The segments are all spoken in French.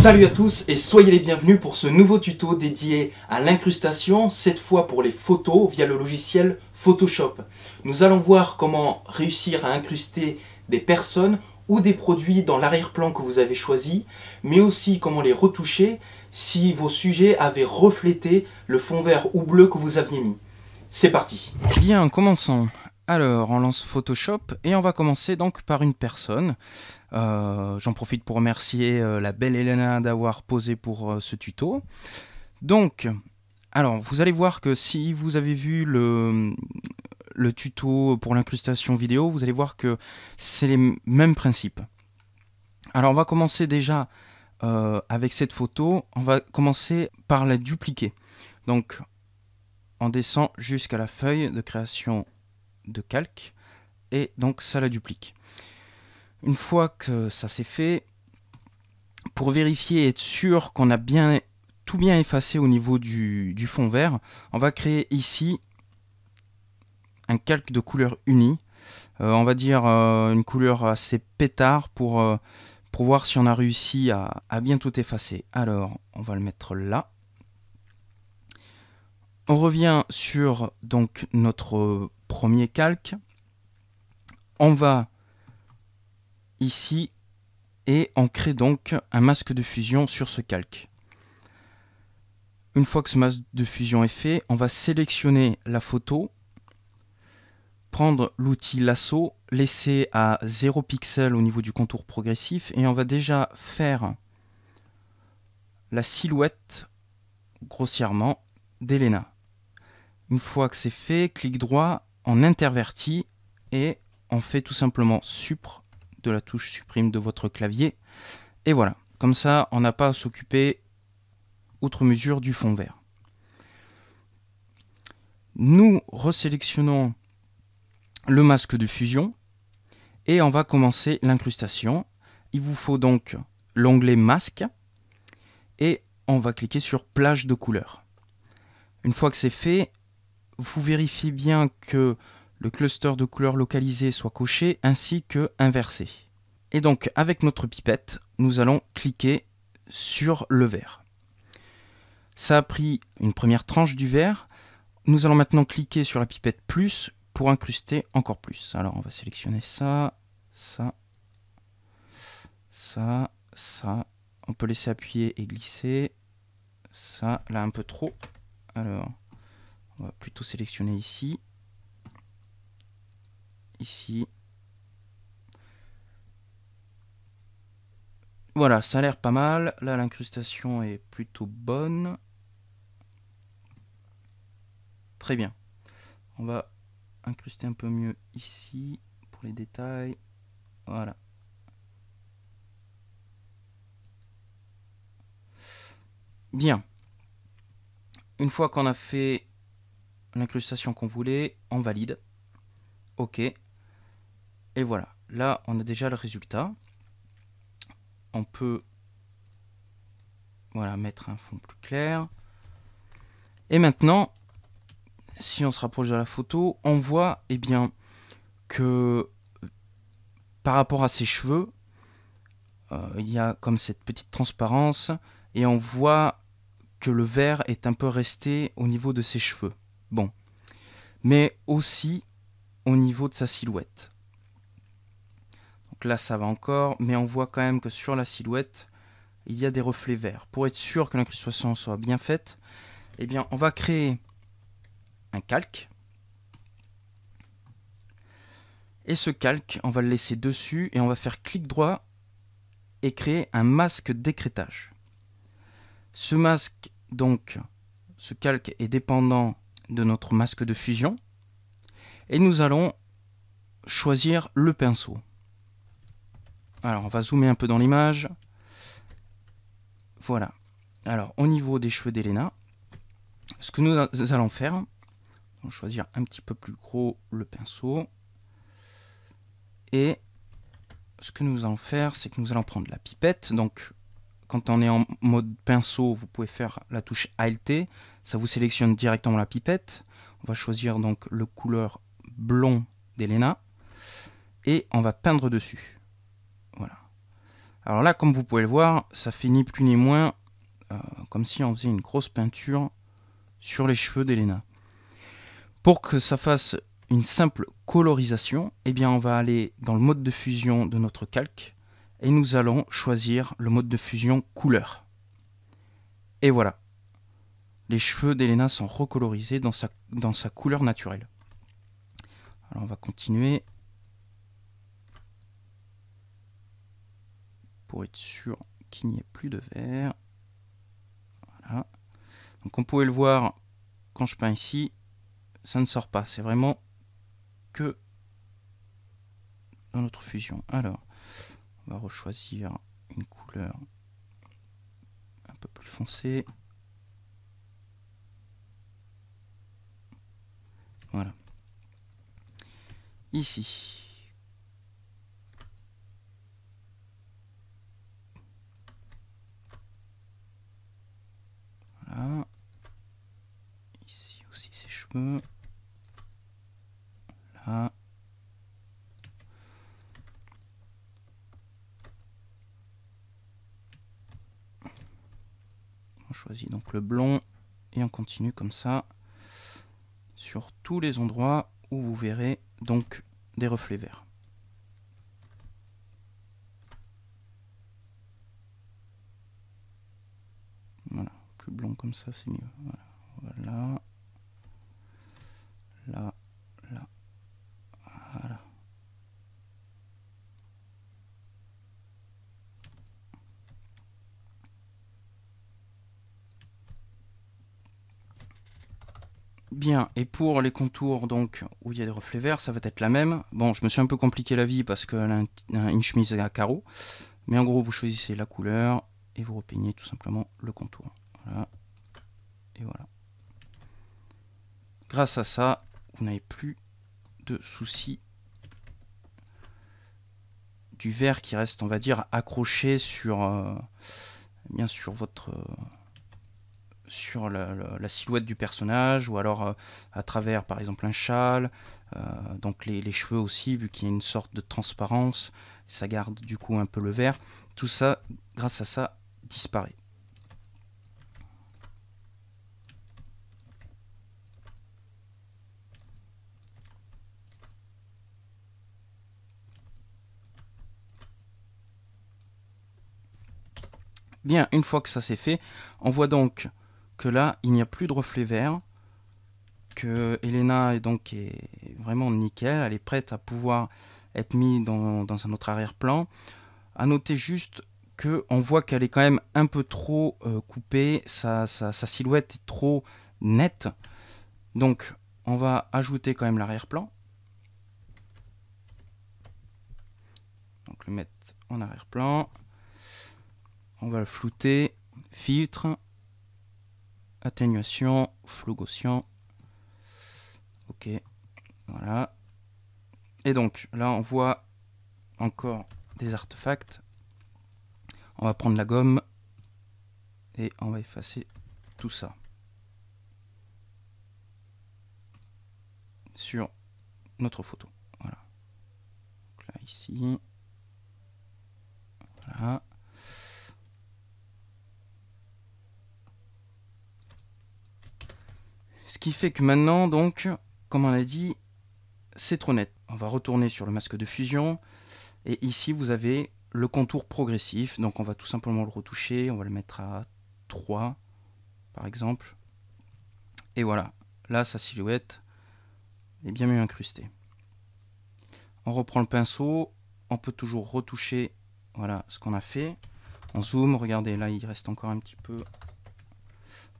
Salut à tous et soyez les bienvenus pour ce nouveau tuto dédié à l'incrustation, cette fois pour les photos via le logiciel Photoshop. Nous allons voir comment réussir à incruster des personnes ou des produits dans l'arrière-plan que vous avez choisi, mais aussi comment les retoucher si vos sujets avaient reflété le fond vert ou bleu que vous aviez mis. C'est parti. Bien, commençons. Alors, on lance Photoshop et on va commencer donc par une personne. J'en profite pour remercier la belle Elena d'avoir posé pour ce tuto. Donc, alors, vous allez voir que si vous avez vu le tuto pour l'incrustation vidéo, vous allez voir que c'est les mêmes principes. Alors, on va commencer déjà avec cette photo. On va commencer par la dupliquer. Donc, on descend jusqu'à la feuille de création de calque et donc ça la duplique. Une fois que ça c'est fait, pour vérifier et être sûr qu'on a tout bien effacé au niveau du fond vert, on va créer ici un calque de couleur unie. On va dire une couleur assez pétard pour voir si on a réussi à bien tout effacer. Alors on va le mettre là. On revient sur donc notre premier calque. On va ici et on crée donc un masque de fusion sur ce calque. Une fois que ce masque de fusion est fait, on va sélectionner la photo, prendre l'outil lasso, laisser à 0 pixel au niveau du contour progressif et on va déjà faire la silhouette grossièrement d'Elena. Une fois que c'est fait, clic droit, on intervertit et on fait tout simplement Supr de la touche supprime de votre clavier. Et voilà, comme ça, on n'a pas à s'occuper outre mesure du fond vert. Nous resélectionnons le masque de fusion et on va commencer l'incrustation. Il vous faut donc l'onglet masque et on va cliquer sur plage de couleurs. Une fois que c'est fait, vous vérifiez bien que le cluster de couleurs localisé soit coché ainsi que inversé. Et donc avec notre pipette, nous allons cliquer sur le vert. Ça a pris une première tranche du vert. Nous allons maintenant cliquer sur la pipette plus pour incruster encore plus. Alors on va sélectionner ça, ça, ça, ça. On peut laisser appuyer et glisser. Ça, là un peu trop. Alors, on va plutôt sélectionner ici. Ici. Voilà, ça a l'air pas mal. Là, l'incrustation est plutôt bonne. Très bien. On va incruster un peu mieux ici pour les détails. Voilà. Bien. Une fois qu'on a fait l'incrustation qu'on voulait, on valide. OK. Et voilà. Là, on a déjà le résultat. On peut mettre un fond plus clair. Et maintenant, si on se rapproche de la photo, on voit que par rapport à ses cheveux, il y a comme cette petite transparence et on voit que le vert est un peu resté au niveau de ses cheveux. Bon, mais aussi au niveau de sa silhouette. Donc là, ça va encore, mais on voit quand même que sur la silhouette, il y a des reflets verts. Pour être sûr que l'incrustation soit bien faite, on va créer un calque. Et ce calque, on va le laisser dessus et on va faire clic droit et créer un masque d'écrêtage. Ce masque, donc, ce calque est dépendant de notre masque de fusion. Et nous allons choisir le pinceau. Alors, on va zoomer un peu dans l'image. Voilà. Alors, au niveau des cheveux d'Elena, ce que nous allons faire, on va choisir un petit peu plus gros le pinceau. Et ce que nous allons faire, c'est que nous allons prendre la pipette. Donc, quand on est en mode pinceau, vous pouvez faire la touche Alt. Ça vous sélectionne directement la pipette. On va choisir donc le couleur blond d'Elena. Et on va peindre dessus. Voilà. Alors là, comme vous pouvez le voir, ça fait ni plus ni moins comme si on faisait une grosse peinture sur les cheveux d'Elena. Pour que ça fasse une simple colorisation, eh bien on va aller dans le mode de fusion de notre calque et nous allons choisir le mode de fusion couleur. Et voilà, les cheveux d'Elena sont recolorisés dans sa couleur naturelle. Alors on va continuer pour être sûr qu'il n'y ait plus de vert. Voilà. Donc on pouvait le voir quand je peins ici, ça ne sort pas, c'est vraiment que dans notre fusion. Alors, on va rechoisir une couleur un peu plus foncée. Voilà. Ici. Voilà. Ici aussi ses cheveux. Là. On choisit donc le blond et on continue comme ça sur tous les endroits où vous verrez donc des reflets verts. Voilà, plus blond comme ça c'est mieux. Voilà. Là, là, voilà. Bien, et pour les contours donc où il y a des reflets verts, ça va être la même. Bon, je me suis un peu compliqué la vie parce qu'elle a une chemise à carreaux. Mais en gros, vous choisissez la couleur et vous repeignez tout simplement le contour. Voilà. Et voilà. Grâce à ça, vous n'avez plus de soucis du vert qui reste, on va dire, accroché sur, bien sûr, sur la silhouette du personnage, ou alors à travers par exemple un châle, donc les cheveux aussi, vu qu'il y a une sorte de transparence, ça garde du coup un peu le vert. Tout ça, grâce à ça, disparaît. Bien, une fois que ça c'est fait, on voit donc que là, il n'y a plus de reflet vert, que Elena est vraiment nickel, elle est prête à pouvoir être mise dans un autre arrière-plan. À noter juste qu'on voit qu'elle est quand même un peu trop coupée, sa silhouette est trop nette. Donc on va ajouter quand même l'arrière-plan. Donc le mettre en arrière-plan. On va le flouter, filtre, atténuation, flou gaussien. Ok, voilà. Et donc là on voit encore des artefacts. On va prendre la gomme et on va effacer tout ça sur notre photo. Voilà. Donc là ici. Voilà. Ce qui fait que maintenant, donc, comme on a dit, c'est trop net. On va retourner sur le masque de fusion. Et ici, vous avez le contour progressif. Donc, on va tout simplement le retoucher. On va le mettre à 3, par exemple. Et voilà. Là, sa silhouette est bien mieux incrustée. On reprend le pinceau. On peut toujours retoucher, voilà, ce qu'on a fait. On zoome. Regardez, là, il reste encore un petit peu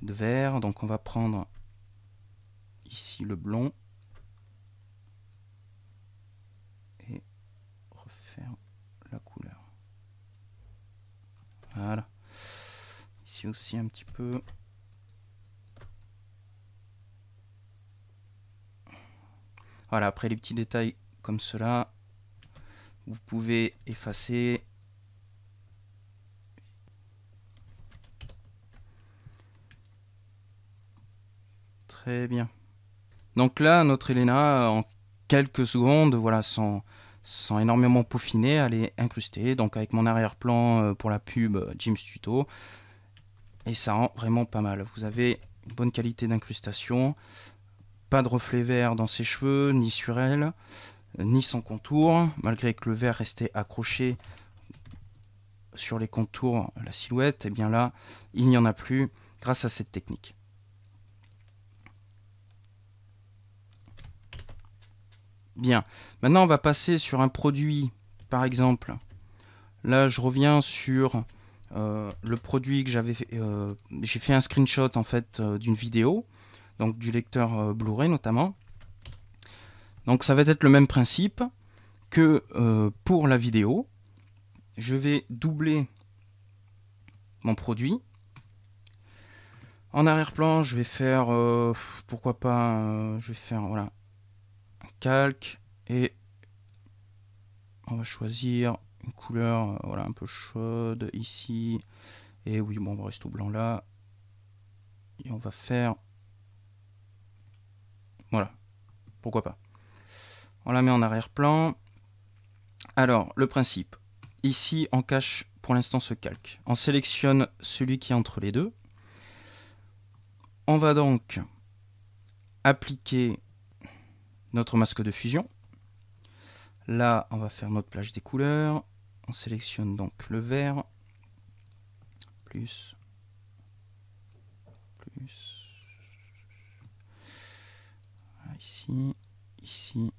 de vert. Donc, on va prendre ici le blond et refaire la couleur. Voilà. Ici aussi un petit peu. Voilà, après les petits détails comme cela, vous pouvez effacer. Très bien. Donc là, notre Elena, en quelques secondes, voilà, son sans énormément peaufiner, à les incruster. Donc avec mon arrière-plan pour la pub Jim's Tuto. Et ça rend vraiment pas mal. Vous avez une bonne qualité d'incrustation. Pas de reflet vert dans ses cheveux, ni sur elle, ni son contour. Malgré que le vert restait accroché sur les contours, la silhouette, et bien là, il n'y en a plus grâce à cette technique. Bien, maintenant on va passer sur un produit, par exemple. Là, je reviens sur le produit que j'avais fait. J'ai fait un screenshot en fait d'une vidéo, donc du lecteur Blu-ray notamment. Donc ça va être le même principe que pour la vidéo. Je vais doubler mon produit. En arrière-plan, je vais faire, pourquoi pas, je vais faire voilà, un calque et on va choisir une couleur voilà, un peu chaude ici. Et oui, bon, on va rester au blanc là. Et on va faire, voilà, pourquoi pas. On la met en arrière-plan. Alors, le principe. Ici, on cache pour l'instant ce calque. On sélectionne celui qui est entre les deux. On va donc appliquer notre masque de fusion. Là, on va faire notre plage des couleurs. On sélectionne donc le vert. Plus. Ici. Ici.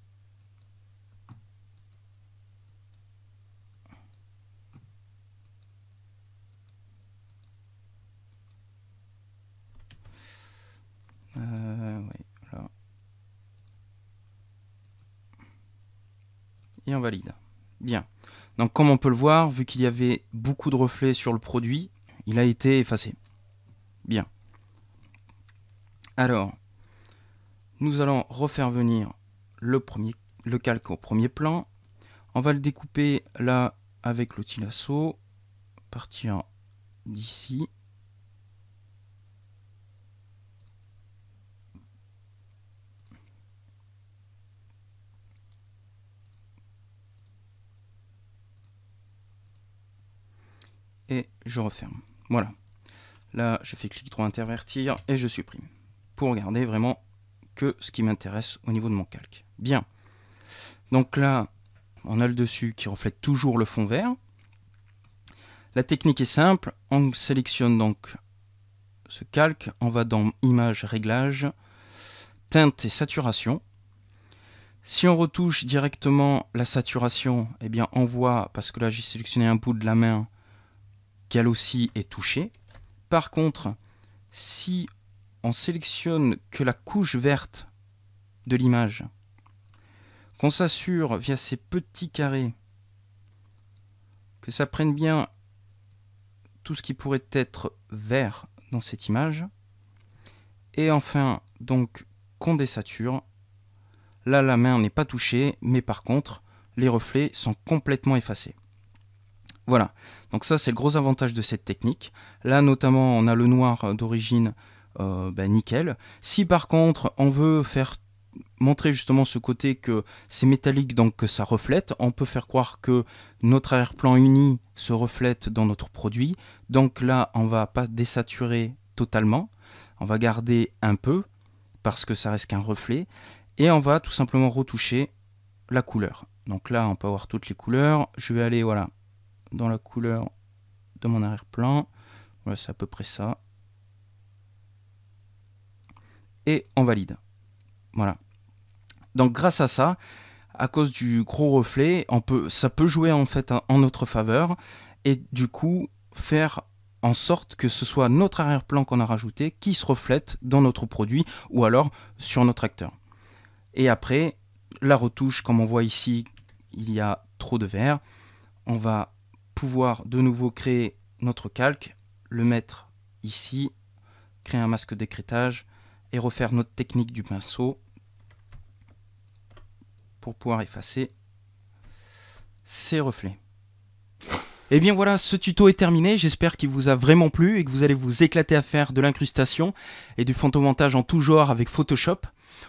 Ouais, voilà. Et on valide. Bien. Donc comme on peut le voir, vu qu'il y avait beaucoup de reflets sur le produit, il a été effacé. Bien. Alors, nous allons refaire venir le calque au premier plan. On va le découper là avec l'outil lasso. Partir d'ici. Et je referme. Voilà. Là, je fais clic droit intervertir et je supprime. Pour regarder vraiment que ce qui m'intéresse au niveau de mon calque. Bien. Donc là, on a le dessus qui reflète toujours le fond vert. La technique est simple. On sélectionne donc ce calque. On va dans Images, Réglages, Teinte et Saturation. Si on retouche directement la saturation, eh bien on voit, parce que là j'ai sélectionné un bout de la main, qu'elle aussi est touchée. Par contre, si on sélectionne que la couche verte de l'image, qu'on s'assure via ces petits carrés que ça prenne bien tout ce qui pourrait être vert dans cette image, et enfin donc qu'on désature, là la main n'est pas touchée, mais par contre les reflets sont complètement effacés. Voilà, donc ça c'est le gros avantage de cette technique. Là notamment on a le noir d'origine nickel. Si par contre on veut montrer justement ce côté que c'est métallique, donc que ça reflète, on peut faire croire que notre arrière-plan uni se reflète dans notre produit. Donc là on va pas désaturer totalement, on va garder un peu parce que ça reste qu'un reflet, et on va tout simplement retoucher la couleur. Donc là on peut avoir toutes les couleurs. Je vais aller voilà dans la couleur de mon arrière-plan, voilà, c'est à peu près ça, et on valide. Voilà. Donc grâce à ça, à cause du gros reflet, ça peut jouer en fait en notre faveur, et du coup faire en sorte que ce soit notre arrière-plan qu'on a rajouté qui se reflète dans notre produit ou alors sur notre acteur. Et après, la retouche, comme on voit ici, il y a trop de vert, on va pouvoir de nouveau créer notre calque, le mettre ici, créer un masque d'écrêtage et refaire notre technique du pinceau pour pouvoir effacer ces reflets. Et bien voilà, ce tuto est terminé, j'espère qu'il vous a vraiment plu et que vous allez vous éclater à faire de l'incrustation et du photomontage en tout genre avec Photoshop.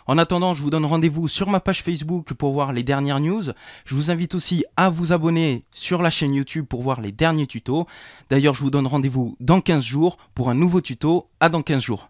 En attendant, je vous donne rendez-vous sur ma page Facebook pour voir les dernières news. Je vous invite aussi à vous abonner sur la chaîne YouTube pour voir les derniers tutos. D'ailleurs, je vous donne rendez-vous dans 15 jours pour un nouveau tuto. À dans 15 jours.